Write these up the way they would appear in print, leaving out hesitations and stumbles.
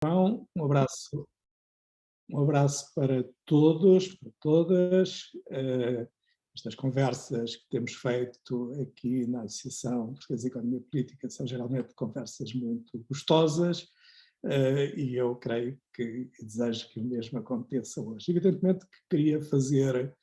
Então, um abraço para todos, para todas. Estas conversas que temos feito aqui na Associação Portuguesa de Economia Política são geralmente conversas muito gostosas, e eu creio que e desejo que o mesmo aconteça hoje. Evidentemente que queria fazer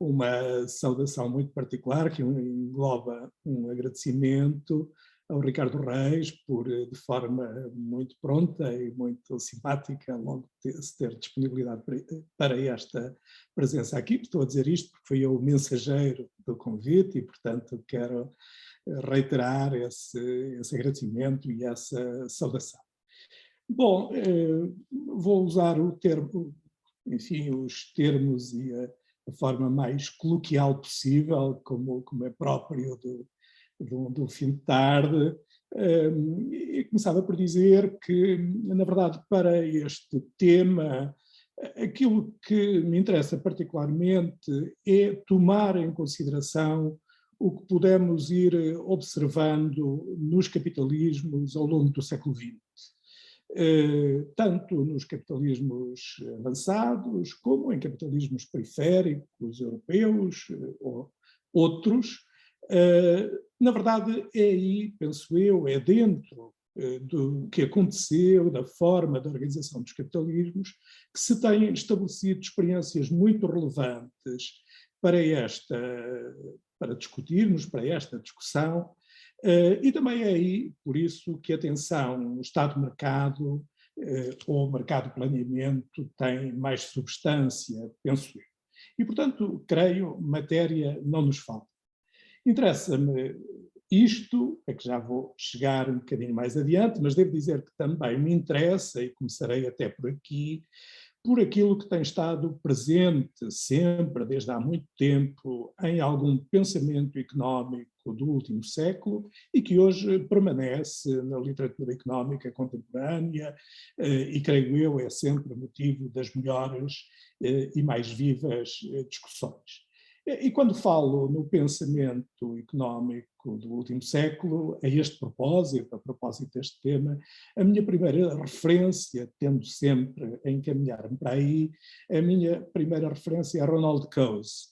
uma saudação muito particular, que engloba um agradecimento ao Ricardo Reis por, de forma muito pronta e muito simpática, logo se ter disponibilidade para esta presença aqui. Estou a dizer isto porque fui eu o mensageiro do convite e, portanto, quero reiterar esse agradecimento e essa saudação. Bom, vou usar o termo, enfim, os termos e a forma mais coloquial possível, como é próprio do fim de tarde, e começava por dizer que, na verdade, para este tema, aquilo que me interessa particularmente é tomar em consideração o que pudemos ir observando nos capitalismos ao longo do século XX. Tanto nos capitalismos avançados, como em capitalismos periféricos, europeus ou outros. Na verdade, é aí, penso eu, é dentro do que aconteceu, da forma da organização dos capitalismos, que se têm estabelecido experiências muito relevantes para discutirmos, para esta discussão. E também é aí, por isso, que a tensão Estado-mercado ou mercado-planeamento tem mais substância, penso eu. E, portanto, creio, matéria não nos falta. Interessa-me isto, é que já vou chegar um bocadinho mais adiante, mas devo dizer que também me interessa, e começarei até por aqui, por aquilo que tem estado presente sempre, desde há muito tempo, em algum pensamento económico do último século e que hoje permanece na literatura económica contemporânea e, creio eu, é sempre motivo das melhores e mais vivas discussões. E quando falo no pensamento económico do último século, a este propósito, a propósito deste tema, a minha primeira referência, tendo sempre a encaminhar-me para aí, a minha primeira referência é Ronald Coase,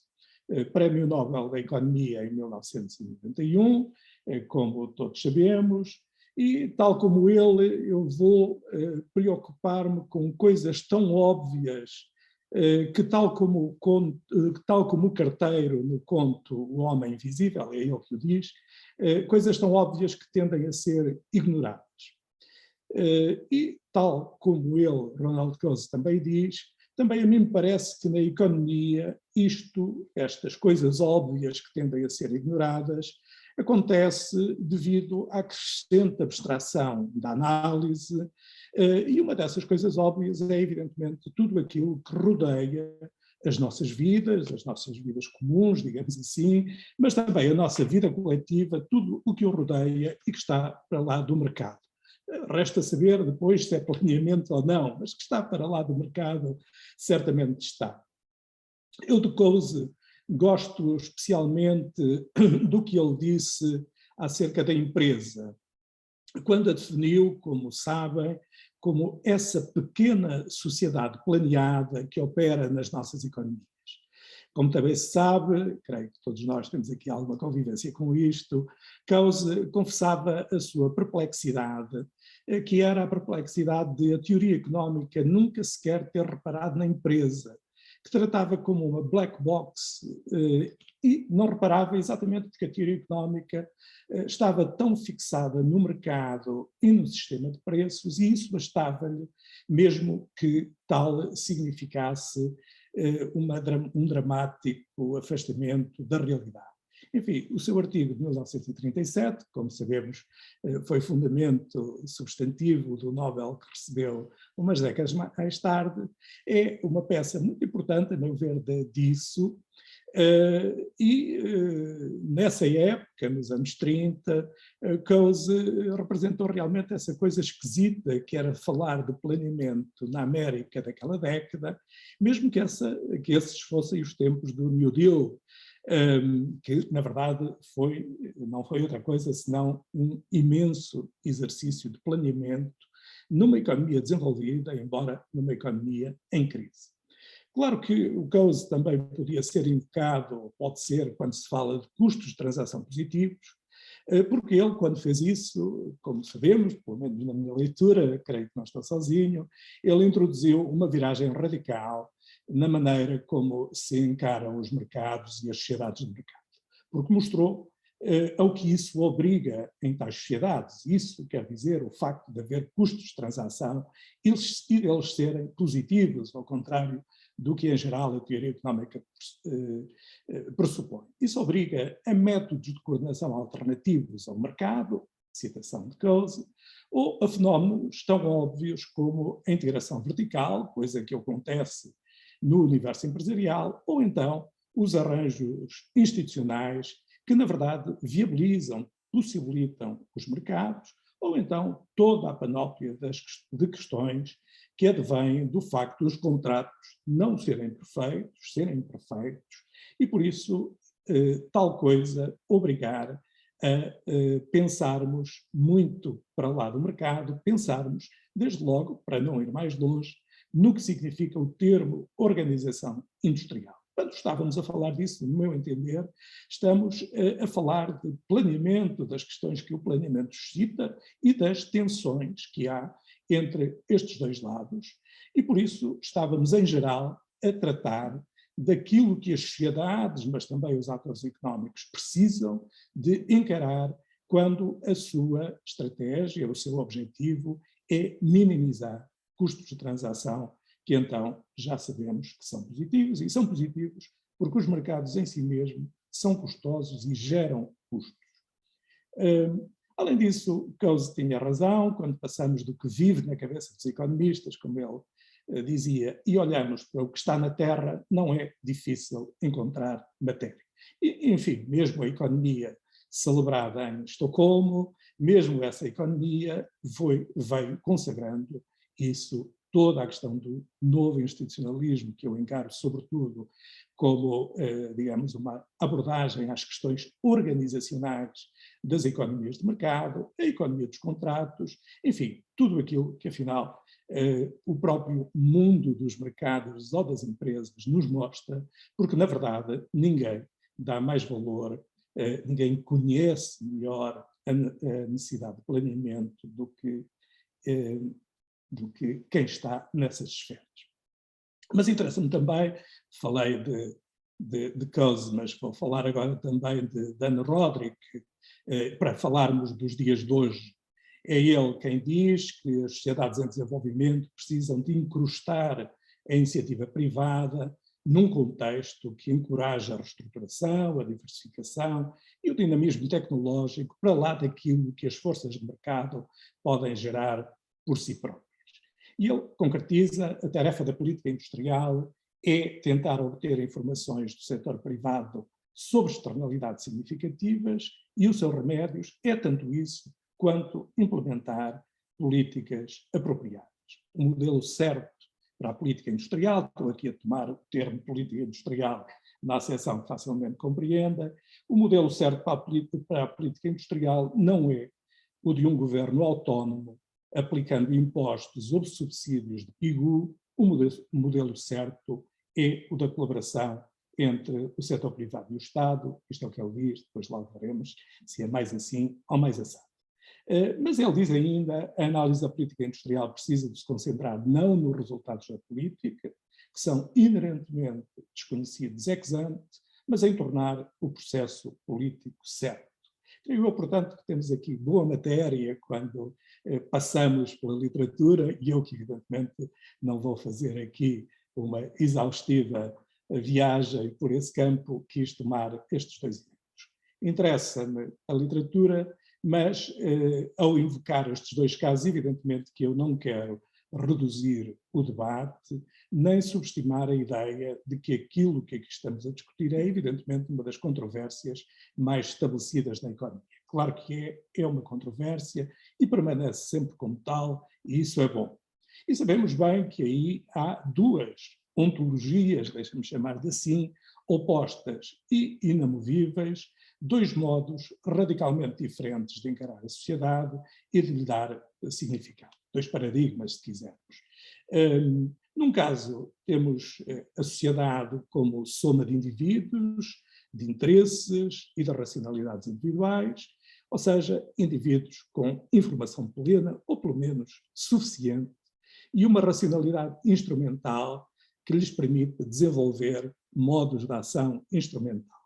Prémio Nobel da Economia em 1991, como todos sabemos, e tal como ele, eu vou preocupar-me com coisas tão óbvias que tal como o carteiro no conto O Homem Invisível, é ele que o diz, coisas tão óbvias que tendem a ser ignoradas. E tal como ele, Ronald Coase, também diz, também a mim me parece que na economia estas coisas óbvias que tendem a ser ignoradas, acontece devido à crescente abstração da análise, e uma dessas coisas óbvias é, evidentemente, tudo aquilo que rodeia as nossas vidas comuns, digamos assim, mas também a nossa vida coletiva, tudo o que o rodeia e que está para lá do mercado. Resta saber depois se é planeamento ou não, mas que está para lá do mercado, certamente está. Eu de Coase gosto especialmente do que ele disse acerca da empresa, quando a definiu, como sabem, como essa pequena sociedade planeada que opera nas nossas economias. Como também se sabe, creio que todos nós temos aqui alguma convivência com isto, Coase confessava a sua perplexidade, que era a perplexidade de a teoria económica nunca sequer ter reparado na empresa, que tratava como uma black box e não reparava exatamente porque a teoria económica estava tão fixada no mercado e no sistema de preços, e isso bastava-lhe, mesmo que tal significasse um dramático afastamento da realidade. Enfim, o seu artigo de 1937, como sabemos, foi fundamento substantivo do Nobel que recebeu umas décadas mais tarde, é uma peça muito importante, a meu ver, disso, nessa época, nos anos 30, Coase representou realmente essa coisa esquisita que era falar de planeamento na América daquela década, mesmo que esses fossem os tempos do New Deal, que na verdade não foi outra coisa senão um imenso exercício de planeamento numa economia desenvolvida, embora numa economia em crise. Claro que o Coase também podia ser invocado, pode ser, quando se fala de custos de transação positivos, porque ele, quando fez isso, como sabemos, pelo menos na minha leitura, creio que não estou sozinho, ele introduziu uma viragem radical na maneira como se encaram os mercados e as sociedades de mercado, porque mostrou ao que isso obriga em tais sociedades. Isso quer dizer o facto de haver custos de transação, eles serem positivos, ao contrário do que, em geral, a teoria económica pressupõe. Isso obriga a métodos de coordenação alternativos ao mercado, citação de Coase, ou a fenómenos tão óbvios como a integração vertical, coisa que acontece no universo empresarial, ou então os arranjos institucionais que, na verdade, viabilizam, possibilitam os mercados, ou então toda a panóplia de questões que advêm do facto dos contratos não serem perfeitos, serem imperfeitos, e por isso tal coisa obrigar a pensarmos muito para lá do mercado, pensarmos, desde logo, para não ir mais longe, no que significa o termo organização industrial. Quando estávamos a falar disso, no meu entender, estamos a falar de planeamento, das questões que o planeamento suscita e das tensões que há entre estes dois lados, e por isso estávamos, em geral, a tratar daquilo que as sociedades, mas também os atores económicos, precisam de encarar quando a sua estratégia, o seu objetivo é minimizar custos de transação, que então já sabemos que são positivos, e são positivos porque os mercados em si mesmos são custosos e geram custos. Além disso, Coase tinha razão, quando passamos do que vive na cabeça dos economistas, como ele dizia, e olhamos para o que está na Terra, não é difícil encontrar matéria. E, enfim, mesmo a economia celebrada em Estocolmo, mesmo essa economia veio consagrando isso, toda a questão do novo institucionalismo, que eu encaro sobretudo como, digamos, uma abordagem às questões organizacionais das economias de mercado, a economia dos contratos, enfim, tudo aquilo que, afinal, o próprio mundo dos mercados ou das empresas nos mostra, porque, na verdade, ninguém dá mais valor, ninguém conhece melhor a necessidade de planeamento do que quem está nessas esferas. Mas interessa-me também, falei de Coase, mas vou falar agora também de Dan Rodrik, para falarmos dos dias de hoje. É ele quem diz que as sociedades em desenvolvimento precisam de incrustar a iniciativa privada num contexto que encoraja a reestruturação, a diversificação e o dinamismo tecnológico para lá daquilo que as forças de mercado podem gerar por si próprias. E ele concretiza: a tarefa da política industrial é tentar obter informações do setor privado sobre externalidades significativas e os seus remédios é tanto isso quanto implementar políticas apropriadas. O modelo certo para a política industrial, estou aqui a tomar o termo política industrial na acessão que facilmente compreenda, o modelo certo para a política industrial não é o de um governo autónomo aplicando impostos ou subsídios de PIGU. O modelo certo é o da colaboração entre o setor privado e o Estado. Isto é o que ele diz, depois logo veremos se é mais assim ou mais assado. Mas ele diz ainda: a análise da política industrial precisa de se concentrar não nos resultados da política, que são inerentemente desconhecidos ex ante, mas em tornar o processo político certo. Creio eu, portanto, que temos aqui boa matéria quando passamos pela literatura, e eu que evidentemente não vou fazer aqui uma exaustiva viagem por esse campo, quis tomar estes dois exemplos. Interessa-me a literatura, mas ao invocar estes dois casos, evidentemente que eu não quero reduzir o debate, nem subestimar a ideia de que aquilo que aqui estamos a discutir é evidentemente uma das controvérsias mais estabelecidas na economia. Claro que é uma controvérsia e permanece sempre como tal, e isso é bom. E sabemos bem que aí há duas ontologias, deixa-me chamar de assim, opostas e inamovíveis, dois modos radicalmente diferentes de encarar a sociedade e de lhe dar significado. dois paradigmas, se quisermos. Num caso, temos a sociedade como soma de indivíduos, de interesses e de racionalidades individuais, ou seja, indivíduos com informação plena, ou pelo menos suficiente, e uma racionalidade instrumental que lhes permite desenvolver modos de ação instrumental.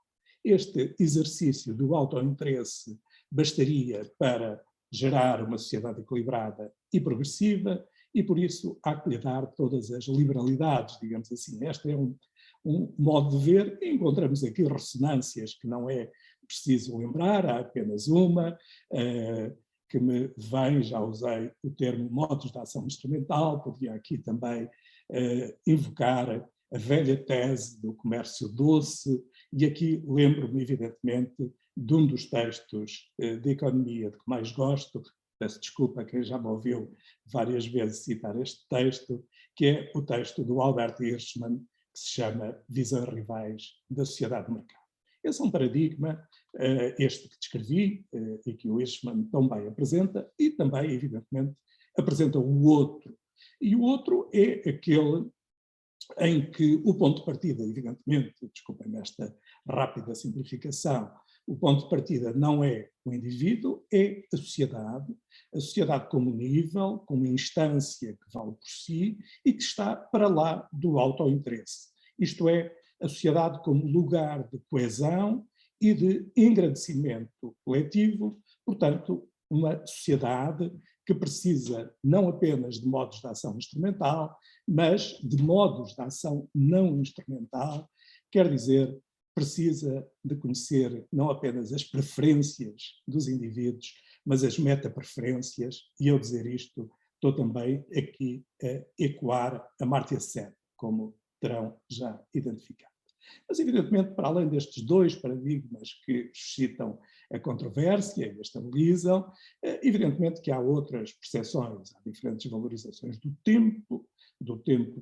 Este exercício do autointeresse bastaria para gerar uma sociedade equilibrada e progressiva, e por isso há que lhe dar todas as liberalidades, digamos assim. Este é um modo de ver, e encontramos aqui ressonâncias que não é preciso lembrar, há apenas uma, que me vem, já usei o termo modos de ação instrumental, podia aqui também invocar a velha tese do comércio doce, e aqui lembro-me, evidentemente, de um dos textos de economia de que mais gosto, peço desculpa a quem já me ouviu várias vezes citar este texto, que é o texto do Albert Hirschman, que se chama Visões Rivais da Sociedade de Mercado. Esse é um paradigma, este que descrevi, e que o Hirschman tão bem apresenta, e também, evidentemente, apresenta o outro. E o outro é aquele em que o ponto de partida, evidentemente, desculpem esta rápida simplificação, o ponto de partida não é o indivíduo, é a sociedade como nível, como instância que vale por si e que está para lá do autointeresse. Isto é, a sociedade como lugar de coesão e de engrandecimento coletivo, portanto, uma sociedade que precisa não apenas de modos de ação instrumental, mas de modos de ação não instrumental, quer dizer, precisa de conhecer não apenas as preferências dos indivíduos, mas as meta-preferências, e eu dizer isto, estou também aqui a ecoar a Amartya Sen, como terão já identificado. Mas, evidentemente, para além destes dois paradigmas que suscitam a controvérsia e a estabilizam, evidentemente que há outras percepções, há diferentes valorizações do tempo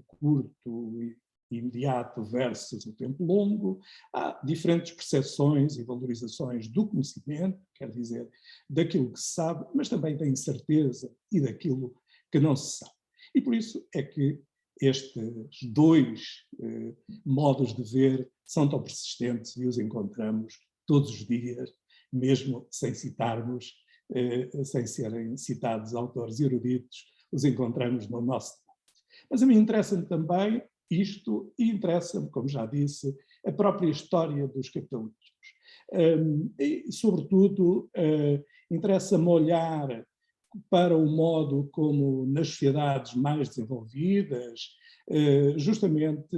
curto e imediato versus o tempo longo, há diferentes percepções e valorizações do conhecimento, quer dizer, daquilo que se sabe, mas também da incerteza e daquilo que não se sabe. E por isso é que estes dois modos de ver são tão persistentes e os encontramos todos os dias, mesmo sem citarmos, sem serem citados autores eruditos, os encontramos no nosso debate. Mas a mim interessa-me também isto e interessa-me, como já disse, a própria história dos capitalismos. E, sobretudo, interessa-me olhar para o modo como nas sociedades mais desenvolvidas, justamente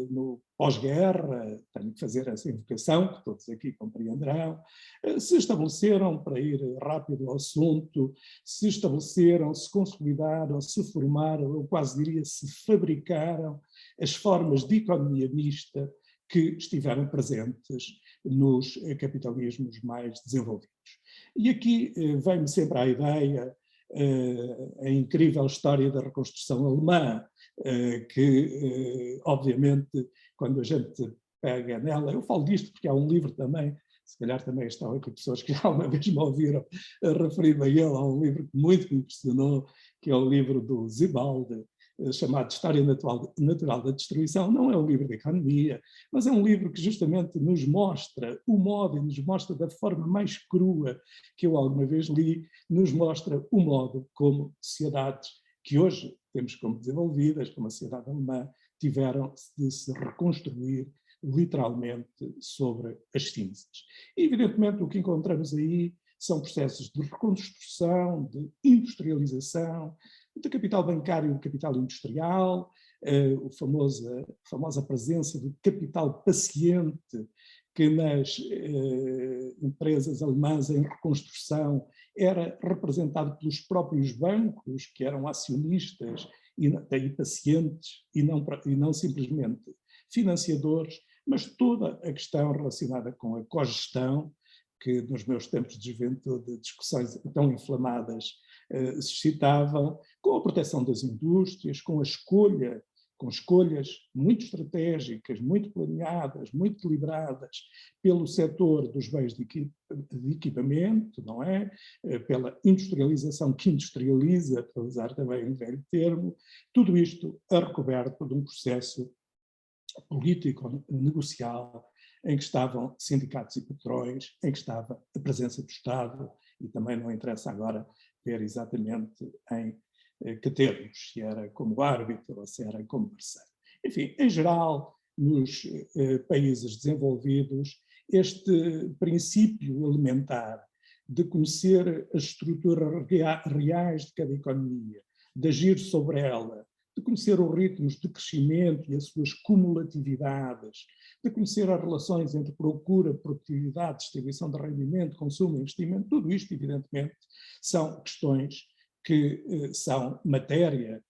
no pós-guerra, tenho que fazer essa invocação, que todos aqui compreenderão, se estabeleceram, para ir rápido ao assunto, se estabeleceram, se consolidaram, se formaram, eu quase diria se fabricaram as formas de economia mista que estiveram presentes nos capitalismos mais desenvolvidos. E aqui vem-me sempre à ideia a incrível história da reconstrução alemã, que obviamente quando a gente pega nela, eu falo disto porque há um livro também, se calhar também estão aqui pessoas que alguma vez me ouviram referir-me a ele, há um livro que muito me impressionou, que é o livro do Zibald, chamado História Natural da Destruição. Não é um livro de economia, mas é um livro que justamente nos mostra o modo, e nos mostra da forma mais crua que eu alguma vez li, nos mostra o modo como sociedades que hoje temos como desenvolvidas, como a sociedade alemã, tiveram de se reconstruir literalmente sobre as cinzas. E, evidentemente, o que encontramos aí são processos de reconstrução, de industrialização, de capital bancário e de capital industrial, a famosa presença do capital paciente que nas empresas alemãs em reconstrução era representado pelos próprios bancos, que eram acionistas e daí pacientes, e não simplesmente financiadores, mas toda a questão relacionada com a cogestão, que nos meus tempos de juventude, discussões tão inflamadas suscitavam, com a proteção das indústrias, com a escolha com escolhas muito estratégicas, muito planeadas, muito deliberadas pelo setor dos bens de equipamento, não é? Pela industrialização que industrializa, para usar também um velho termo, tudo isto é recoberto de um processo político-negocial em que estavam sindicatos e patrões, em que estava a presença do Estado, e também não interessa agora ver exatamente em que termos, se era como árbitro ou se era como parceiro. Enfim, em geral, nos países desenvolvidos, este princípio elementar de conhecer as estruturas reais de cada economia, de agir sobre ela, de conhecer os ritmos de crescimento e as suas cumulatividades, de conhecer as relações entre procura, produtividade, distribuição de rendimento, consumo e investimento, tudo isto, evidentemente, são questões que são matéria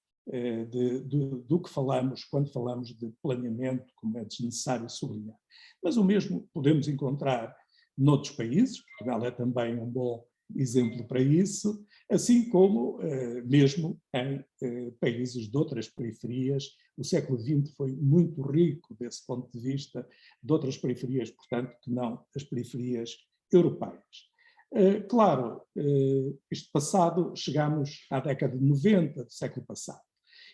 do que falamos quando falamos de planeamento, como é desnecessário sublinhar. Mas o mesmo podemos encontrar noutros países, Portugal é também um bom exemplo para isso, assim como mesmo em países de outras periferias. O século XX foi muito rico desse ponto de vista, de outras periferias, portanto, que não as periferias europeias. Claro, isto passado, chegamos à década de 90 do século passado.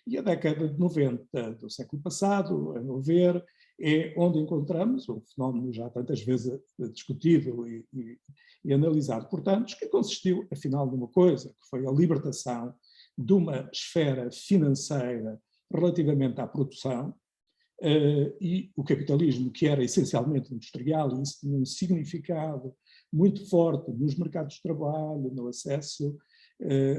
E a década de 90 do século passado, a meu ver, é onde encontramos um fenómeno já tantas vezes discutido e analisado por tantos, que consistiu, afinal, numa coisa, que foi a libertação de uma esfera financeira relativamente à produção, e o capitalismo, que era essencialmente industrial, e isso tinha um significado muito forte nos mercados de trabalho, no acesso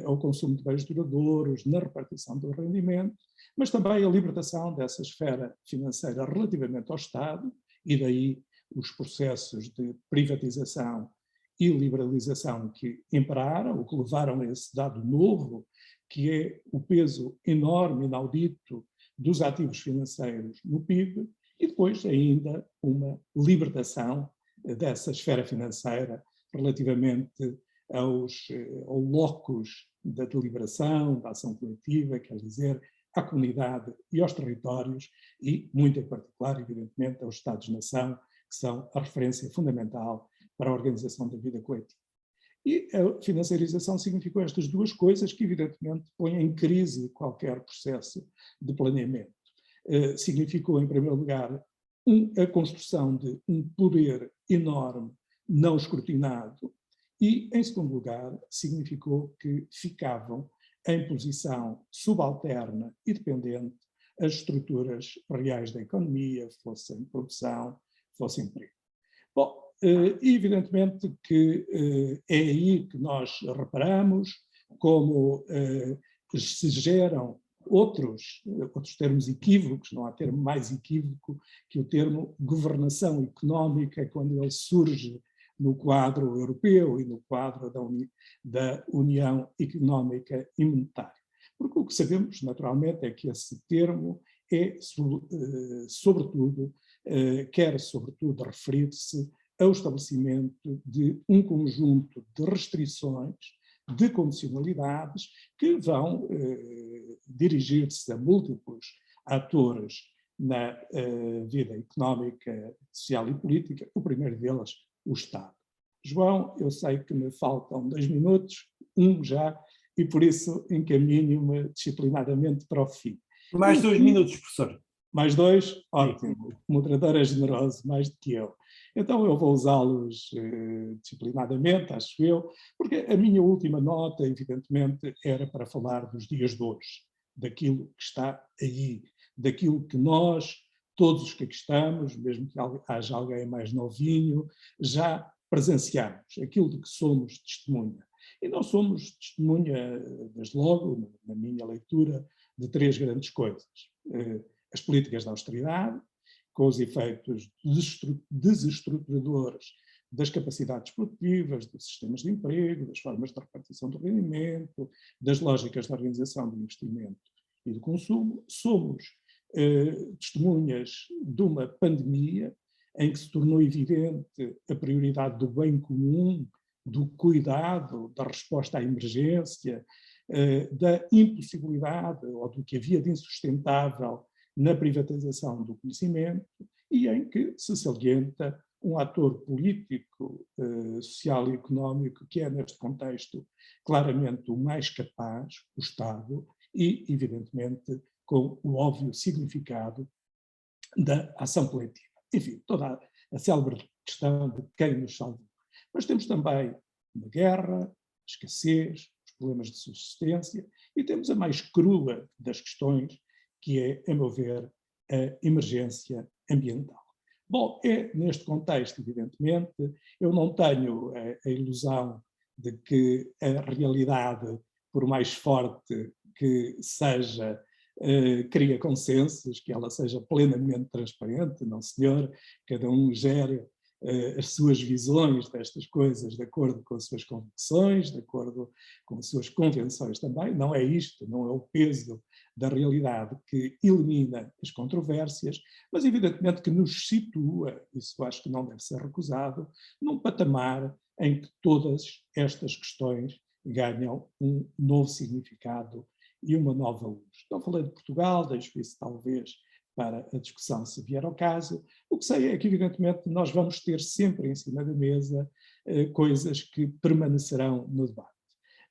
ao consumo de bens duradouros, na repartição do rendimento, mas também a libertação dessa esfera financeira relativamente ao Estado, e daí os processos de privatização e liberalização que imperaram, o que levaram a esse dado novo, que é o peso enorme, inaudito, dos ativos financeiros no PIB, e depois ainda uma libertação dessa esfera financeira relativamente ao locus da deliberação, da ação coletiva, quer dizer, à comunidade e aos territórios, e, muito em particular, evidentemente, aos Estados-nação, que são a referência fundamental para a organização da vida coletiva. E a financiarização significou estas duas coisas que, evidentemente, põem em crise qualquer processo de planeamento. Significou, em primeiro lugar, a construção de um poder enorme, não escrutinado, e, em segundo lugar, significou que ficavam em posição subalterna e dependente as estruturas reais da economia, fossem produção, fosse emprego. Bom, evidentemente que é aí que nós reparamos como se geram outros termos equívocos, não há termo mais equívoco que o termo governação económica, quando ele surge no quadro europeu e no quadro da União Económica e Monetária. Porque o que sabemos, naturalmente, é que esse termo é, sobretudo, quer sobretudo referir-se ao estabelecimento de um conjunto de restrições, de condicionalidades, que vão dirigir-se a múltiplos atores na vida económica, social e política, o primeiro deles, o Estado. João, eu sei que me faltam 2 minutos, já, e por isso encaminho-me disciplinadamente para o fim. Mais 2 minutos, professor. Mais 2? Ótimo. O moderador é generoso, mais do que eu. Então eu vou usá-los disciplinadamente, acho eu, porque a minha última nota, evidentemente, era para falar dos dias de hoje, daquilo que está aí, daquilo que nós, todos os que aqui estamos, mesmo que haja alguém mais novinho, já presenciamos, aquilo de que somos testemunha. E nós somos testemunha, desde logo, na minha leitura, de 3 grandes coisas. As políticas de austeridade, com os efeitos desestruturadores das capacidades produtivas, dos sistemas de emprego, das formas de repartição do rendimento, das lógicas de organização do investimento e do consumo. Somos testemunhas de uma pandemia em que se tornou evidente a prioridade do bem comum, do cuidado, da resposta à emergência, da impossibilidade ou do que havia de insustentável na privatização do conhecimento e em que se salienta um ator político, social e económico que é, neste contexto, claramente o mais capaz, o Estado, e, evidentemente, com o óbvio significado da ação coletiva. Enfim, toda a célebre questão de quem nos salvou. Mas temos também uma guerra, a escassez, os problemas de subsistência, e temos a mais crua das questões, que é, a meu ver, a emergência ambiental. Bom, é neste contexto, evidentemente, eu não tenho a ilusão de que a realidade, por mais forte que seja, cria consensos, que ela seja plenamente transparente, não senhor, cada um gere as suas visões destas coisas de acordo com as suas convicções, de acordo com as suas convenções também. Não é isto, não é o peso da realidade que elimina as controvérsias, mas evidentemente que nos situa, isso acho que não deve ser recusado, num patamar em que todas estas questões ganham um novo significado e uma nova luz. Não falei de Portugal, deixo isso talvez para a discussão se vier ao caso. O que sei é que, evidentemente, nós vamos ter sempre em cima da mesa coisas que permanecerão no debate.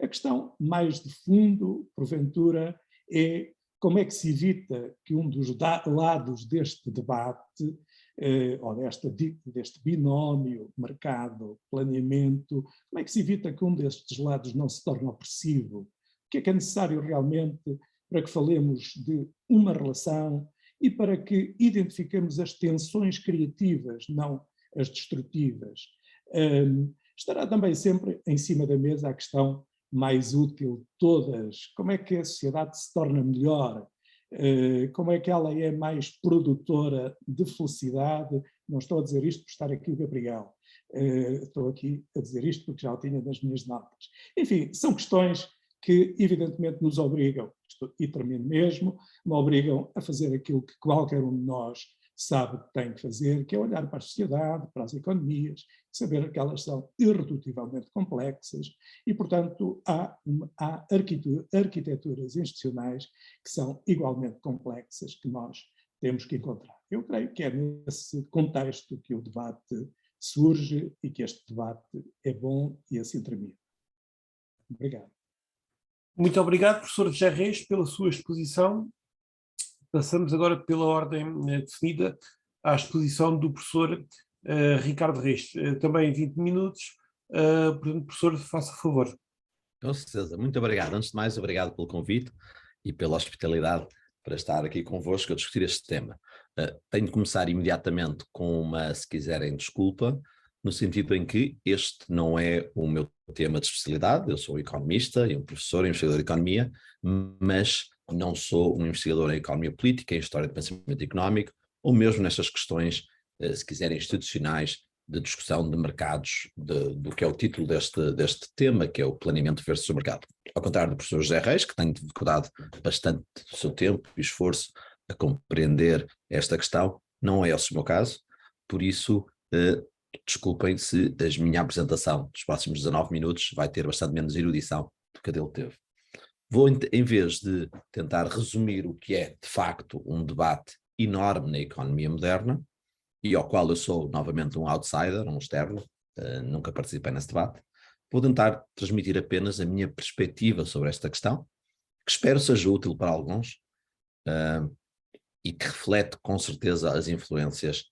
A questão mais de fundo, porventura, é como é que se evita que um dos lados deste debate, ou deste binómio, mercado, planeamento, como é que se evita que um destes lados não se torne opressivo? O que é necessário realmente para que falemos de uma relação e para que identifiquemos as tensões criativas, não as destrutivas? Estará também sempre em cima da mesa a questão mais útil de todas: como é que a sociedade se torna melhor? Como é que ela é mais produtora de felicidade? Não estou a dizer isto por estar aqui o Gabriel, estou aqui a dizer isto porque já o tinha nas minhas notas. Enfim, são questões que evidentemente nos obrigam, e termino mesmo, me obrigam a fazer aquilo que qualquer um de nós sabe que tem que fazer, que é olhar para a sociedade, para as economias, saber que elas são irredutivelmente complexas e, portanto, há arquiteturas institucionais que são igualmente complexas que nós temos que encontrar. Eu creio que é nesse contexto que o debate surge e que este debate é bom e assim termina. Obrigado. Muito obrigado, professor José Reis, pela sua exposição. Passamos agora pela ordem definida à exposição do professor Ricardo Reis. Também 20 minutos. Portanto, professor, faça favor. Com certeza. Muito obrigado. Antes de mais, obrigado pelo convite e pela hospitalidade para estar aqui convosco a discutir este tema. Tenho de começar imediatamente com uma, se quiserem, desculpa, no sentido em que este não é o meu tema de especialidade. Eu sou economista e um professor, investigador de economia, mas não sou um investigador em economia política, em história de pensamento económico, ou mesmo nestas questões, se quiserem, institucionais, de discussão de mercados, do que é o título deste tema, que é o planeamento versus o mercado. Ao contrário do professor José Reis, que tem dedicado bastante do seu tempo e esforço a compreender esta questão, não é esse o meu caso, por isso desculpem se a minha apresentação dos próximos 19 minutos vai ter bastante menos erudição do que a dele teve. Vou, em vez de tentar resumir o que é, de facto, um debate enorme na economia moderna, e ao qual eu sou novamente um outsider, um externo, nunca participei nesse debate, vou tentar transmitir apenas a minha perspectiva sobre esta questão, que espero seja útil para alguns e que reflete com certeza as influências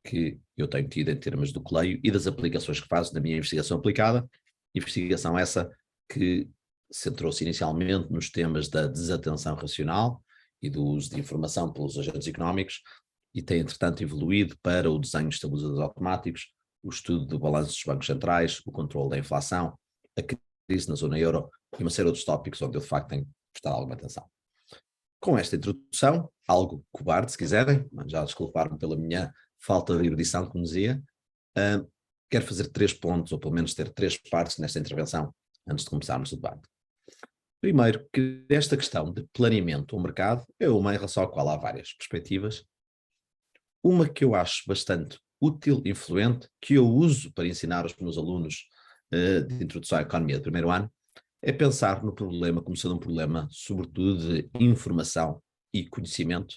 que eu tenho tido em termos do que leio e das aplicações que faço na minha investigação aplicada, investigação essa que centrou-se inicialmente nos temas da desatenção racional e do uso de informação pelos agentes económicos, e tem, entretanto, evoluído para o desenho de estabilizadores automáticos, o estudo do balanço dos bancos centrais, o controle da inflação, a crise na zona euro e uma série de outros tópicos onde eu, de facto, tenho prestado alguma atenção. Com esta introdução, algo cobarde, se quiserem, mas já desculpar-me pela minha falta de erudição, como dizia, quero fazer 3 pontos, ou pelo menos ter 3 partes nesta intervenção, antes de começarmos o debate. Primeiro, que esta questão de planeamento do mercado é uma em relação à qual há várias perspectivas. Uma que eu acho bastante útil, influente, que eu uso para ensinar aos meus alunos de introdução à economia do primeiro ano, é pensar no problema como sendo um problema, sobretudo, de informação e conhecimento,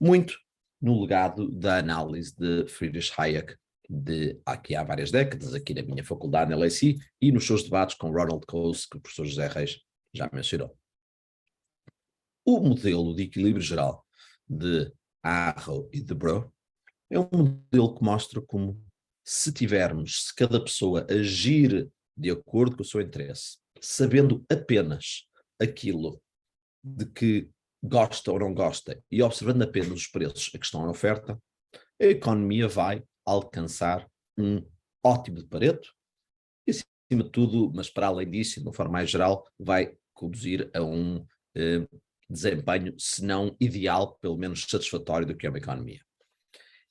muito no legado da análise de Friedrich Hayek, aqui há várias décadas, aqui na minha faculdade, na LSE, e nos seus debates com Ronald Coase, que o professor José Reis já mencionou. O modelo de equilíbrio geral de Arrow e de Brough é um modelo que mostra como, se cada pessoa agir de acordo com o seu interesse, sabendo apenas aquilo de que gosta ou não gosta e observando apenas os preços a que estão em oferta, a economia vai alcançar um ótimo de Pareto e, acima de tudo, mas para além disso, de uma forma mais geral, vai conduzir a um desempenho, se não ideal, pelo menos satisfatório do que é uma economia.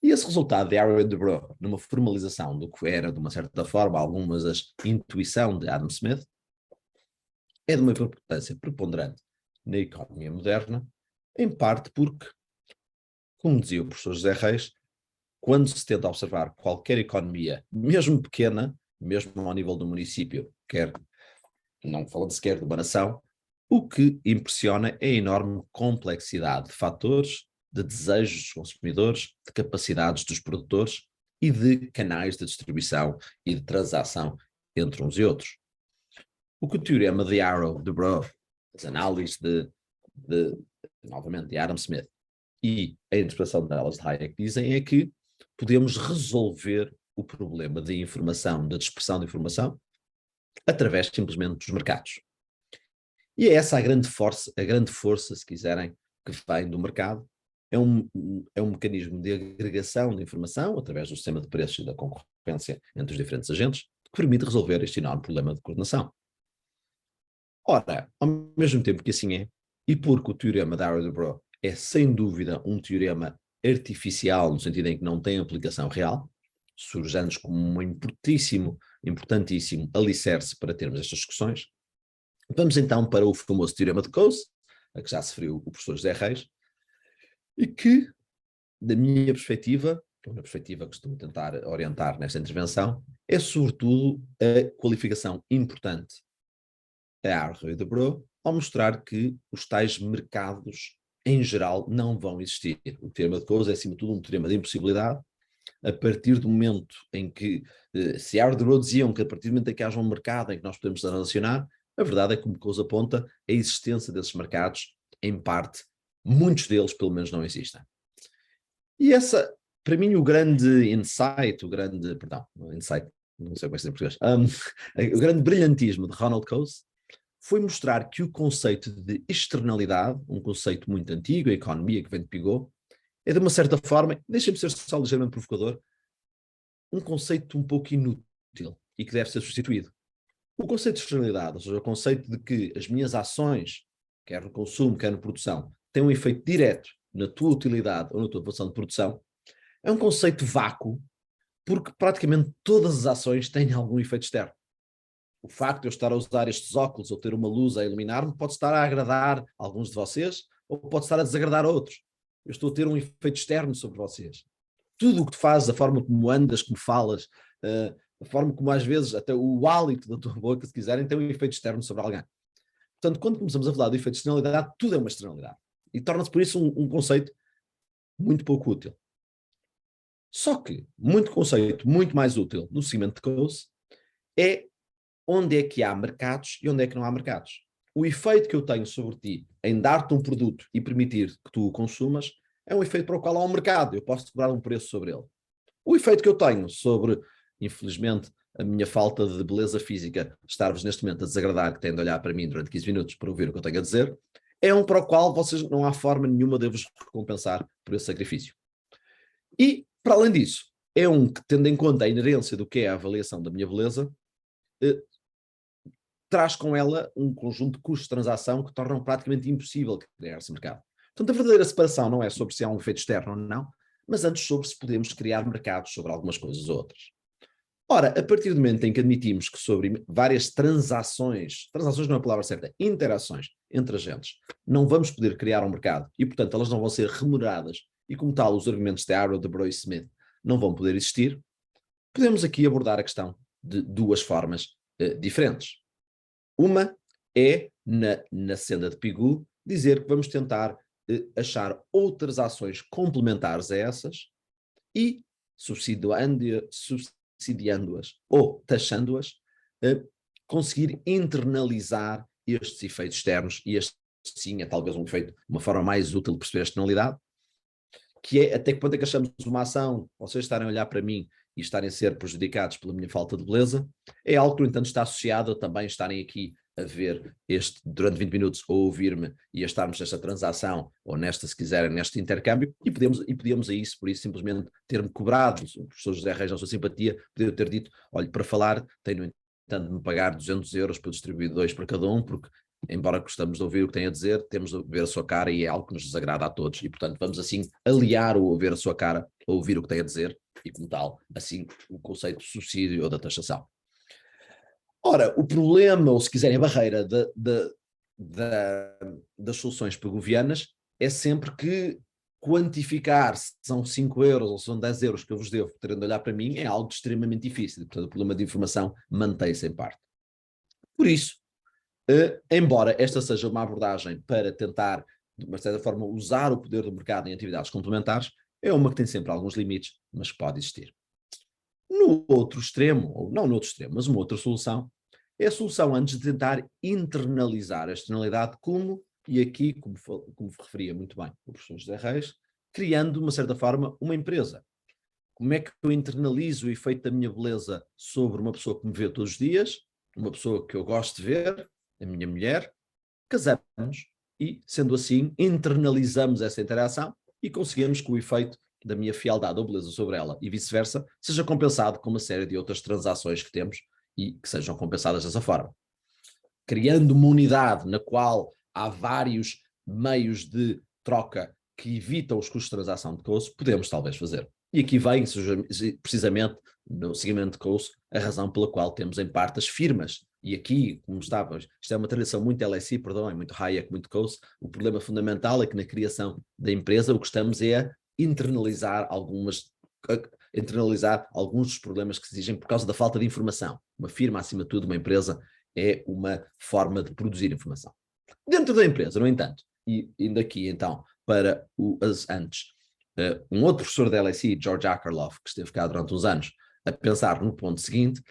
E esse resultado de Arrow e de Brough, numa formalização do que era, de uma certa forma, algumas das intuição de Adam Smith, é de uma importância preponderante na economia moderna, em parte porque, como dizia o professor José Reis, quando se tenta observar qualquer economia, mesmo pequena, mesmo ao nível do município, não falando sequer de uma nação, o que impressiona é a enorme complexidade de fatores, de desejos dos consumidores, de capacidades dos produtores e de canais de distribuição e de transação entre uns e outros. O que o teorema de Arrow, de Brough, as análises novamente, de Adam Smith e a interpretação delas de Hayek dizem é que podemos resolver o problema de informação, da dispersão de informação, através simplesmente dos mercados. E é essa a grande força, se quiserem, que vem do mercado. É um mecanismo de agregação de informação, através do sistema de preços e da concorrência entre os diferentes agentes, que permite resolver este enorme problema de coordenação. Ora, ao mesmo tempo que assim é, e porque o teorema de Arrow e de Brough é sem dúvida um teorema artificial, no sentido em que não tem aplicação real, surge-nos como um importantíssimo alicerce para termos estas discussões. Vamos então para o famoso teorema de Coase, a que já se referiu o professor José Reis, e que, da minha perspectiva, que é uma perspectiva que estou a tentar orientar nesta intervenção, é sobretudo a qualificação importante a Arrow e de Brough ao mostrar que os tais mercados, em geral, não vão existir. O teorema de Coase é, acima de tudo, um teorema de impossibilidade. A partir do momento em que, se Arrow e de Brough diziam que a partir do momento em que haja um mercado em que nós podemos relacionar, a verdade é que, como Coase aponta, a existência desses mercados, em parte, muitos deles, pelo menos, não existem. E essa, para mim, o grande insight, não sei como é que se diz em português, o grande brilhantismo de Ronald Coase foi mostrar que o conceito de externalidade, um conceito muito antigo, a economia que vem de Piaget, é de uma certa forma, deixa-me ser só ligeiramente provocador, um conceito um pouco inútil e que deve ser substituído. O conceito de externalidade, ou seja, o conceito de que as minhas ações, quer no consumo, quer na produção, têm um efeito direto na tua utilidade ou na tua função de produção, é um conceito vácuo, porque praticamente todas as ações têm algum efeito externo. O facto de eu estar a usar estes óculos ou ter uma luz a iluminar-me pode estar a agradar alguns de vocês ou pode estar a desagradar outros. Eu estou a ter um efeito externo sobre vocês. Tudo o que tu fazes, a forma como andas, como falas, a forma como às vezes até o hálito da tua boca, se quiserem, tem um efeito externo sobre alguém. Portanto, quando começamos a falar do efeito de externalidade, tudo é uma externalidade. E torna-se por isso um conceito muito pouco útil. Só que, conceito muito mais útil no segmento de Coase é onde é que há mercados e onde é que não há mercados. O efeito que eu tenho sobre ti em dar-te um produto e permitir que tu o consumas é um efeito para o qual há um mercado, eu posso cobrar um preço sobre ele. O efeito que eu tenho sobre, infelizmente, a minha falta de beleza física, estar-vos neste momento a desagradar, que têm de olhar para mim durante 15 minutos para ouvir o que eu tenho a dizer, é um para o qual vocês não há forma nenhuma de vos recompensar por esse sacrifício. E, para além disso, é um que, tendo em conta a inerência do que é a avaliação da minha beleza, traz com ela um conjunto de custos de transação que tornam praticamente impossível criar esse mercado. Portanto, a verdadeira separação não é sobre se há um efeito externo ou não, mas antes sobre se podemos criar mercados sobre algumas coisas ou outras. Ora, a partir do momento em que admitimos que sobre várias transações não é a palavra certa, interações entre agentes, não vamos poder criar um mercado e, portanto, elas não vão ser remuneradas e, como tal, os argumentos de Arrow, de Brough e Smith não vão poder existir, podemos aqui abordar a questão de duas formas diferentes. Uma é, na senda de Pigou, dizer que vamos tentar achar outras ações complementares a essas e, subsidiando-as ou taxando-as, conseguir internalizar estes efeitos externos, e este sim é talvez um efeito, uma forma mais útil de perceber a externalidade, que é até que ponto é que achamos uma ação, vocês estarem a olhar para mim e estarem a ser prejudicados pela minha falta de beleza, é algo que, no entanto, está associado a também estarem aqui a ver durante 20 minutos, ou ouvir-me e a estarmos nesta transação, ou nesta, se quiserem, neste intercâmbio, e podíamos a isso, por isso, simplesmente ter-me cobrado, o professor José Reis, na sua simpatia, podia ter dito, olha, para falar, tenho, no entanto, de me pagar 200 euros para eu distribuir 2 para cada um, porque, embora gostamos de ouvir o que tem a dizer, temos de ver a sua cara e é algo que nos desagrada a todos, e, portanto, vamos assim aliar o ouvir a sua cara, a ouvir o que tem a dizer, e como tal, assim, o conceito de subsídio ou da taxação. Ora, o problema, ou se quiserem, a barreira das soluções pegovianas é sempre que quantificar se são 5 euros ou se são 10 euros que eu vos devo, terem de olhar para mim, é algo extremamente difícil. Portanto, o problema de informação mantém-se em parte. Por isso, embora esta seja uma abordagem para tentar, de uma certa forma, usar o poder do mercado em atividades complementares, é uma que tem sempre alguns limites, mas que pode existir. No outro extremo, ou não no outro extremo, mas uma outra solução, é a solução antes de tentar internalizar a externalidade como, e aqui, como referia muito bem o professor José Reis, criando, de uma certa forma, uma empresa. Como é que eu internalizo o efeito da minha beleza sobre uma pessoa que me vê todos os dias, uma pessoa que eu gosto de ver, a minha mulher, casamos e, sendo assim, internalizamos essa interação e conseguimos que o efeito da minha fialdade ou beleza sobre ela e vice-versa seja compensado com uma série de outras transações que temos e que sejam compensadas dessa forma. Criando uma unidade na qual há vários meios de troca que evitam os custos de transação de COSO, podemos talvez fazer. E aqui vem, precisamente, no seguimento de COSO, a razão pela qual temos em parte as firmas. E aqui, como estávamos, isto é uma tradição muito LSI, perdão, é muito Hayek, muito COSO, o problema fundamental é que na criação da empresa o que estamos é a internalizar alguns dos problemas que se exigem por causa da falta de informação. Uma firma, acima de tudo, uma empresa, é uma forma de produzir informação. Dentro da empresa, no entanto, e indo aqui então para as antes, um outro professor da LSE, George Akerlof, que esteve cá durante uns anos, a pensar no ponto seguinte,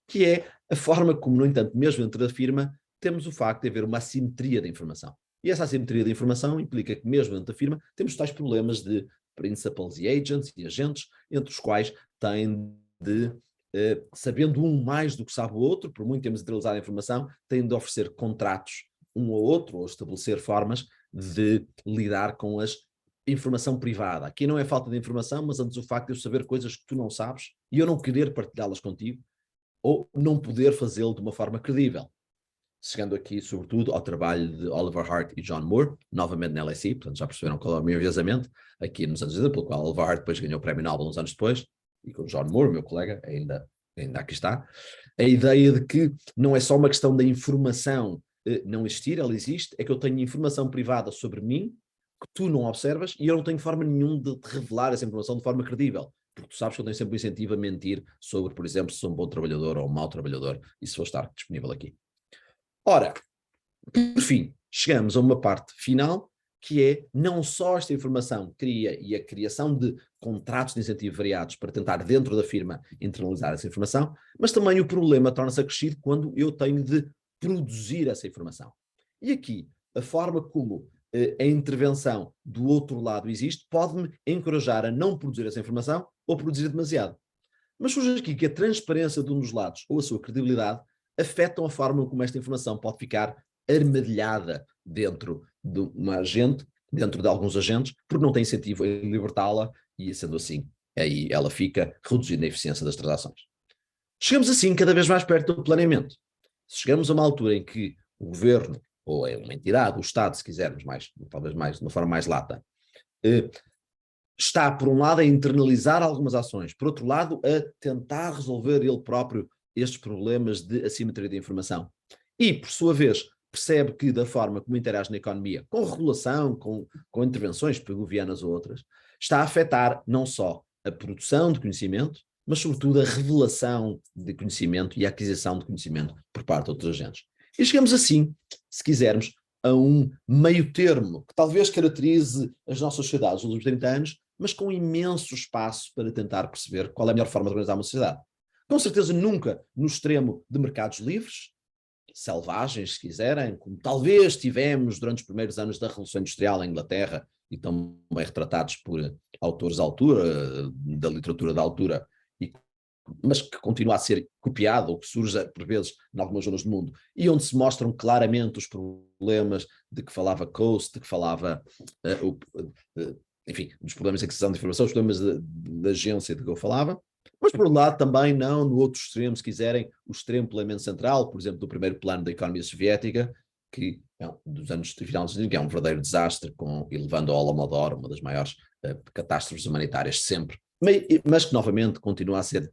que é a forma como, no entanto, mesmo dentro da firma, temos o facto de haver uma assimetria da informação. E essa assimetria da informação implica que, mesmo dentro da firma, temos tais problemas de principals e agents e agentes, entre os quais têm de, sabendo um mais do que sabe o outro, por muito termos centralizado a informação, têm de oferecer contratos um ao outro, ou estabelecer formas de lidar com a informação privada. Aqui não é falta de informação, mas antes o facto de eu saber coisas que tu não sabes e eu não querer partilhá-las contigo, ou não poder fazê-lo de uma forma credível. Chegando aqui, sobretudo, ao trabalho de Oliver Hart e John Moore, novamente na LSE, portanto já perceberam qual é o meu enviesamento, aqui nos anos 80, pelo qual Oliver Hart depois ganhou o Prémio Nobel uns anos depois, e com John Moore, meu colega, ainda aqui está, a ideia de que não é só uma questão da informação não existir, ela existe, é que eu tenho informação privada sobre mim, que tu não observas, e eu não tenho forma nenhuma de revelar essa informação de forma credível, porque tu sabes que eu tenho sempre um incentivo a mentir sobre, por exemplo, se sou um bom trabalhador ou um mau trabalhador, e se vou estar disponível aqui. Ora, por fim, chegamos a uma parte final, que é não só esta informação cria e a criação de contratos de incentivo variados para tentar dentro da firma internalizar essa informação, mas também o problema torna-se acrescido quando eu tenho de produzir essa informação. E aqui, a forma como a intervenção do outro lado existe pode-me encorajar a não produzir essa informação ou produzir demasiado. Mas surge aqui que a transparência de um dos lados ou a sua credibilidade afetam a forma como esta informação pode ficar armadilhada dentro de uma agente, dentro de alguns agentes, porque não tem incentivo em libertá-la e, sendo assim, aí ela fica reduzindo a eficiência das transações. Chegamos assim cada vez mais perto do planeamento. Chegamos a uma altura em que o governo, ou é uma entidade, o Estado, se quisermos, talvez mais, de uma forma mais lata, está, por um lado, a internalizar algumas ações, por outro lado, a tentar resolver ele próprio estes problemas de assimetria de informação. E, por sua vez, percebe que da forma como interage na economia, com regulação, com intervenções pegovianas ou outras, está a afetar não só a produção de conhecimento, mas sobretudo a revelação de conhecimento e a aquisição de conhecimento por parte de outros agentes. E chegamos assim, se quisermos, a um meio termo que talvez caracterize as nossas sociedades nos últimos 30 anos, mas com imenso espaço para tentar perceber qual é a melhor forma de organizar uma sociedade. Com certeza nunca no extremo de mercados livres, selvagens, se quiserem, como talvez tivemos durante os primeiros anos da Revolução Industrial em Inglaterra, e estão bem retratados por autores à altura, da literatura da altura, mas que continua a ser copiado, ou que surge por vezes em algumas zonas do mundo, e onde se mostram claramente os problemas de que falava Coase, de que falava, enfim, dos problemas de aquisição de informação, os problemas da agência de que eu falava, mas por um lado também não no outro extremo, se quiserem, o extremo planeamento central, por exemplo, do primeiro plano da economia soviética, que dos anos de final dos anos, que é um verdadeiro desastre, e levando ao Holodomor, uma das maiores catástrofes humanitárias sempre, mas que novamente continua a ser,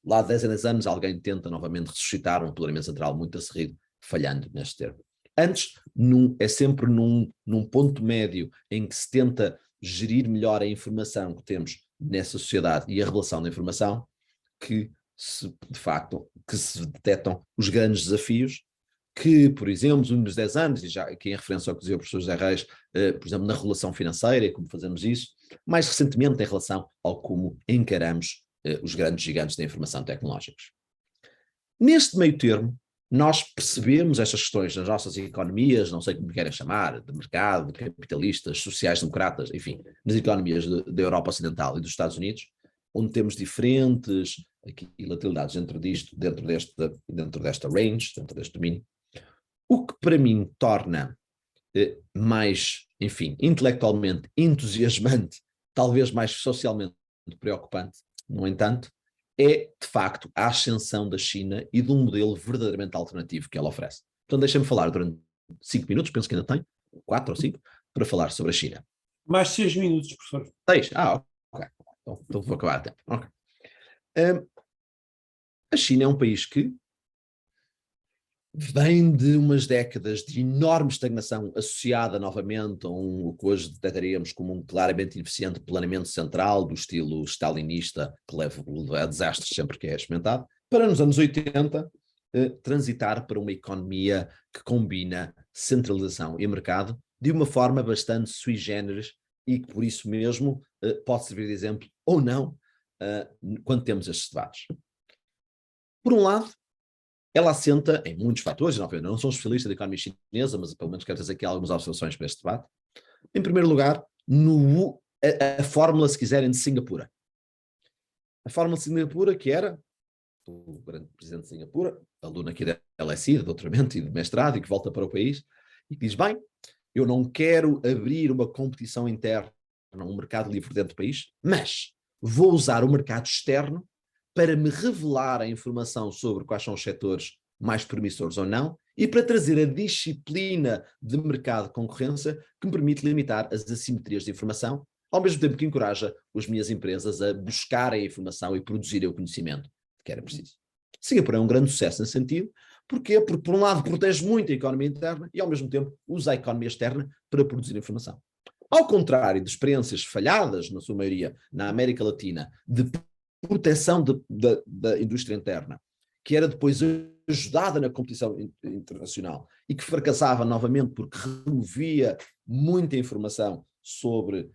lá há 10 anos alguém tenta novamente ressuscitar um planeamento central muito acerrido, falhando neste termo. Antes, é sempre num ponto médio em que se tenta gerir melhor a informação que temos nessa sociedade e a revelação da informação, que se detectam os grandes desafios que, por exemplo, nos últimos 10 anos, e já aqui em referência ao que dizia o professor José Reis, por exemplo, na regulação financeira e como fazemos isso, mais recentemente em relação ao como encaramos os grandes gigantes da informação tecnológicos. Neste meio termo, nós percebemos estas questões nas nossas economias, não sei como querem chamar, de mercado, de capitalistas, sociais-democratas, enfim, nas economias da Europa Ocidental e dos Estados Unidos, onde temos diferentes lateralidades dentro desta range, dentro deste domínio, o que para mim torna mais, enfim, intelectualmente entusiasmante, talvez mais socialmente preocupante, no entanto, é, de facto, a ascensão da China e de um modelo verdadeiramente alternativo que ela oferece. Portanto, deixa-me falar durante 5 minutos, penso que ainda tenho, 4 ou 5, para falar sobre a China. Mais 6 minutos, professor. 6? Ok. Então vou acabar a tempo. Okay. A China é um país que vem de umas décadas de enorme estagnação associada novamente a o que hoje detectaríamos como um claramente ineficiente planeamento central do estilo stalinista que leva a desastres sempre que é experimentado, para nos anos 80 transitar para uma economia que combina centralização e mercado de uma forma bastante sui generis e que por isso mesmo pode servir de exemplo ou não quando temos estes debates. Por um lado, ela assenta em muitos fatores, não sou especialista da economia chinesa, mas pelo menos quero trazer aqui algumas observações para este debate. Em primeiro lugar, a fórmula, se quiserem, de Singapura. A fórmula de Singapura, que era o grande presidente de Singapura, aluno aqui da LSI, de doutoramento e de mestrado, e que volta para o país, e que diz, bem, eu não quero abrir uma competição interna, um mercado livre dentro do país, mas vou usar o mercado externo para me revelar a informação sobre quais são os setores mais promissores ou não, e para trazer a disciplina de mercado de concorrência que me permite limitar as assimetrias de informação, ao mesmo tempo que encoraja as minhas empresas a buscarem a informação e produzirem o conhecimento que era preciso. Singapura é um grande sucesso nesse sentido. Porquê? Porque, por um lado, protege muito a economia interna e, ao mesmo tempo, usa a economia externa para produzir informação. Ao contrário de experiências falhadas, na sua maioria, na América Latina, de proteção da indústria interna, que era depois ajudada na competição internacional e que fracassava novamente porque removia muita informação sobre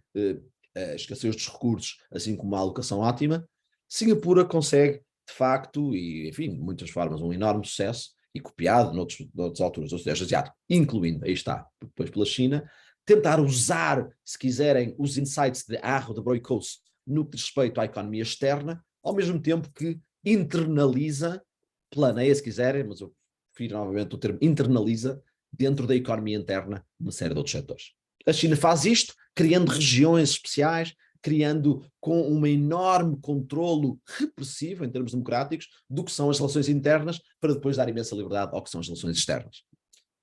a escassez dos recursos, assim como a alocação ótima, Singapura consegue, de facto, e enfim, de muitas formas, um enorme sucesso, e copiado noutras alturas do Sudeste Asiático, incluindo, aí está, depois pela China, tentar usar, se quiserem, os insights de Arro, de Breu e Coase, no que diz respeito à economia externa, ao mesmo tempo que internaliza, planeia se quiserem, mas eu prefiro novamente o termo internaliza, dentro da economia interna, uma série de outros setores. A China faz isto, criando regiões especiais, criando com um enorme controlo repressivo, em termos democráticos, do que são as relações internas, para depois dar imensa liberdade ao que são as relações externas.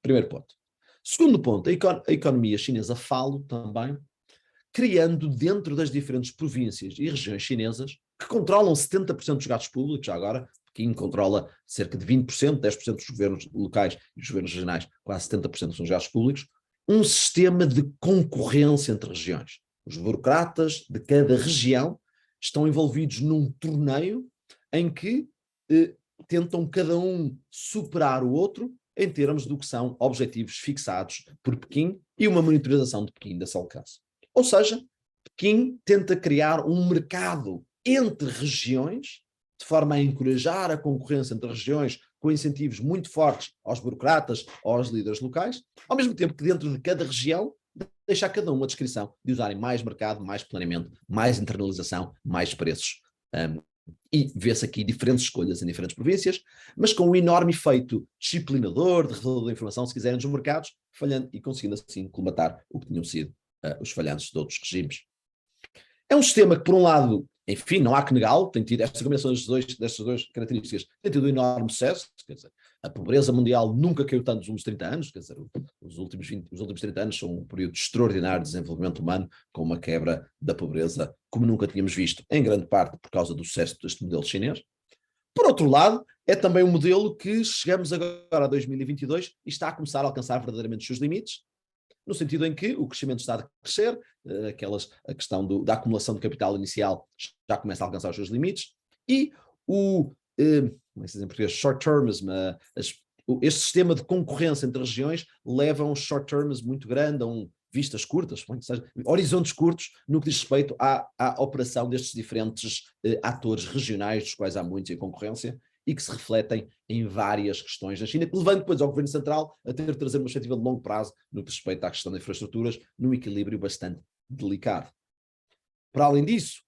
Primeiro ponto. Segundo ponto, a economia chinesa fala também, criando dentro das diferentes províncias e regiões chinesas, que controlam 70% dos gastos públicos, já agora, Pequim controla cerca de 20%, 10% dos governos locais e dos governos regionais, quase 70% são os gastos públicos, um sistema de concorrência entre regiões. Os burocratas de cada região estão envolvidos num torneio em que tentam cada um superar o outro em termos do que são objetivos fixados por Pequim e uma monitorização de Pequim desse alcance. Ou seja, Pequim tenta criar um mercado entre regiões, de forma a encorajar a concorrência entre regiões, com incentivos muito fortes aos burocratas, aos líderes locais, ao mesmo tempo que dentro de cada região deixar cada uma a descrição de usarem mais mercado, mais planeamento, mais internalização, mais preços. E vê-se aqui diferentes escolhas em diferentes províncias, mas com um enorme efeito disciplinador, de revelador da informação, se quiserem, dos mercados, falhando e conseguindo assim colmatar o que tinham sido os falhanços de outros regimes. É um sistema que, por um lado, enfim, não há que negá-lo, tem tido esta combinação destas duas características, tem tido um enorme sucesso, quer dizer, a pobreza mundial nunca caiu tanto nos últimos 30 anos, quer dizer, os últimos 30 anos são um período extraordinário de desenvolvimento humano, com uma quebra da pobreza como nunca tínhamos visto, em grande parte por causa do sucesso deste modelo chinês. Por outro lado, é também um modelo que chegamos agora a 2022 e está a começar a alcançar verdadeiramente os seus limites, no sentido em que o crescimento está a crescer, a questão da acumulação de capital inicial já começa a alcançar os seus limites, e como é que se diz em português, short-termism, este sistema de concorrência entre regiões leva a um short-termism muito grande, a vistas curtas, horizontes curtos, no que diz respeito à operação destes diferentes atores regionais, dos quais há muitos em concorrência, e que se refletem em várias questões na China, que levam depois ao Governo Central a ter de trazer uma perspectiva de longo prazo no que diz respeito à questão das infraestruturas, num equilíbrio bastante delicado. Para além disso,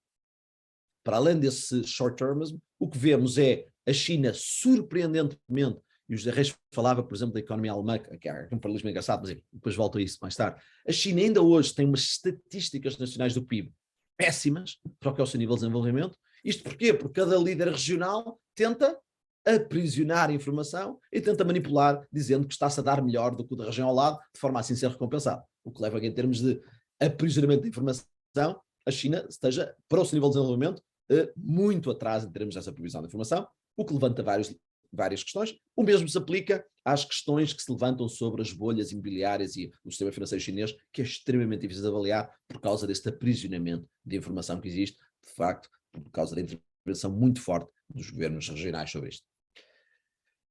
para além desse short-termism, o que vemos é a China surpreendentemente, e o José Reis falava, por exemplo, da economia alemã, que é um paralelismo engraçado, mas depois volto a isso mais tarde. A China ainda hoje tem umas estatísticas nacionais do PIB péssimas para o que é o seu nível de desenvolvimento. Isto porquê? Porque cada líder regional tenta aprisionar informação e tenta manipular, dizendo que está-se a dar melhor do que o da região ao lado, de forma a assim ser recompensado. O que leva a que, em termos de aprisionamento de informação, a China esteja, para o seu nível de desenvolvimento, muito atrás em termos dessa provisão de informação, o que levanta várias questões. O mesmo se aplica às questões que se levantam sobre as bolhas imobiliárias e o sistema financeiro chinês, que é extremamente difícil de avaliar por causa deste aprisionamento de informação que existe, de facto, por causa da intervenção muito forte dos governos regionais sobre isto.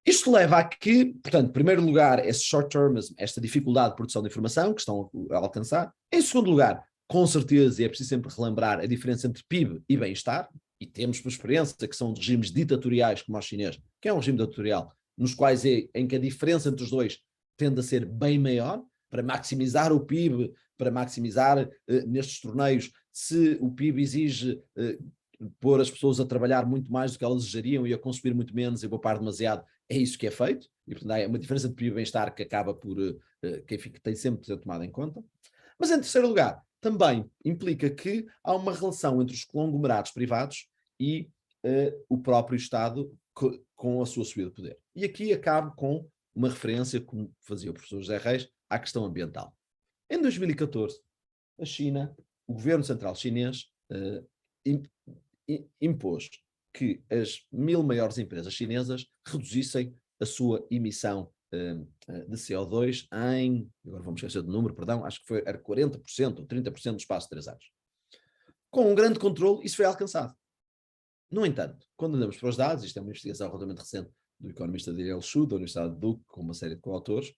Isto leva a que, portanto, em primeiro lugar, esse short-termism, esta dificuldade de produção de informação que estão a alcançar. Em segundo lugar, com certeza, e é preciso sempre relembrar a diferença entre PIB e bem-estar, e temos por experiência que são regimes ditatoriais como o chinês, que é um regime ditatorial, nos quais em que a diferença entre os dois tende a ser bem maior, para maximizar o PIB, para maximizar nestes torneios, se o PIB exige pôr as pessoas a trabalhar muito mais do que elas desejariam e a consumir muito menos e a poupar demasiado, é isso que é feito, e portanto é uma diferença de PIB e bem-estar que acaba por, que tem sempre de ser tomada em conta. Mas em terceiro lugar, também implica que há uma relação entre os conglomerados privados e o próprio Estado com a sua subida de poder. E aqui acabo com uma referência, como fazia o professor José Reis, à questão ambiental. Em 2014, a China, o governo central chinês, impôs que as 1000 maiores empresas chinesas reduzissem a sua emissão de CO2 em, agora vamos esquecer do número, perdão, acho que era 40% ou 30% no espaço de 3 anos. Com um grande controle, isso foi alcançado. No entanto, quando olhamos para os dados, isto é uma investigação relativamente recente do economista Daniel Xu, da Universidade de Duke, com uma série de coautores,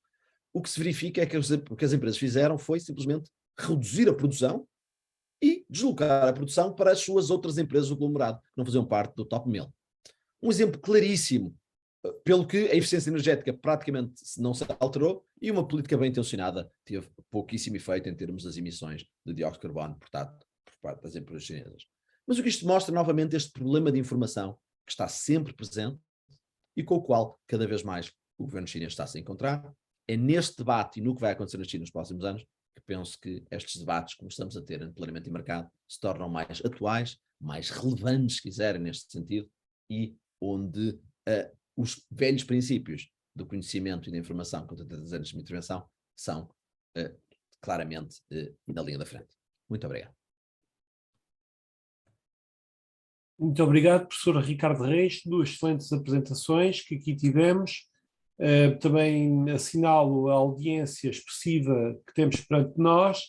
o que se verifica é que o que as empresas fizeram foi simplesmente reduzir a produção e deslocar a produção para as suas outras empresas do conglomerado, que não faziam parte do top 1000. Um exemplo claríssimo, pelo que a eficiência energética praticamente não se alterou e uma política bem intencionada teve pouquíssimo efeito em termos das emissões de dióxido de carbono, portanto, por parte das empresas chinesas. Mas o que isto mostra novamente este problema de informação que está sempre presente e com o qual cada vez mais o governo chinês está a se encontrar. É neste debate e no que vai acontecer na China nos próximos anos que penso que estes debates que começamos a ter em planeamento e mercado se tornam mais atuais, mais relevantes, se quiserem, neste sentido, e onde os velhos princípios do conhecimento e da informação, com tantos anos de intervenção, são claramente na linha da frente. Muito obrigado. Muito obrigado, professor Ricardo Reis, duas excelentes apresentações que aqui tivemos. Também assinalo a audiência expressiva que temos perante nós.